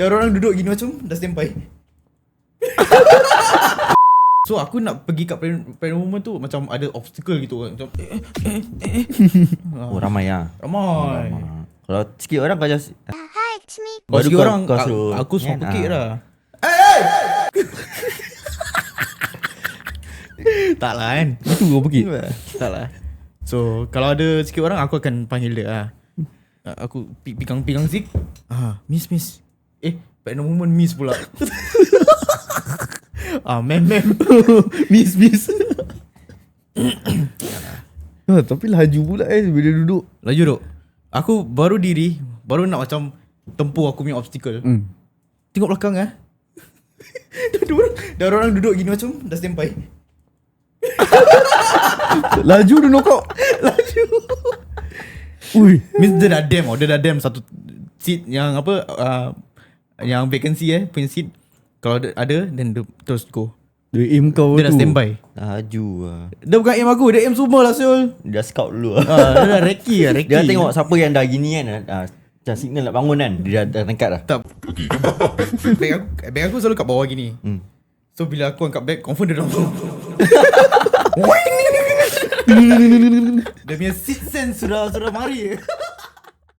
Orang duduk gini macam dah standby. So aku nak pergi kat pregnant woman tu macam ada obstacle gitu kan. Macam Oh ramai lah. ramai. Kalau sikit orang kau just Hi, it's me. Kalau sikit orang suruh aku suruh pekik lah. Tak lah kan. itu kau pergi. Tak lah. So kalau ada sikit orang aku akan panggil dia lah. Aku pegang Zik. Miss. Pregnant woman miss pula. Ma'am. Miss. Tapi laju pula bila duduk. Laju duk. Aku baru nak macam tempuh aku punya obstacle. Tengok belakang dah orang duduk gini macam dah standby. Laju dia knockout. Laju. Ui, Means dia dah damn satu seat yang apa yang vacancy punya seat. Kalau ada then dia terus go. dia aim kau Dia dah tu. standby. Laju lah. Dia bukan aim aku, dia aim semua lah Syul. Dia scout dulu lah. Dia dah recce. Dia tengok siapa yang dah gini kan. Macam signal nak bangun kan. Dia dah tangkat dah. Tak. Bag aku selalu kat bawah gini. So bila aku angkat bag, confirm dia dah dia punya seat sense sudah mari.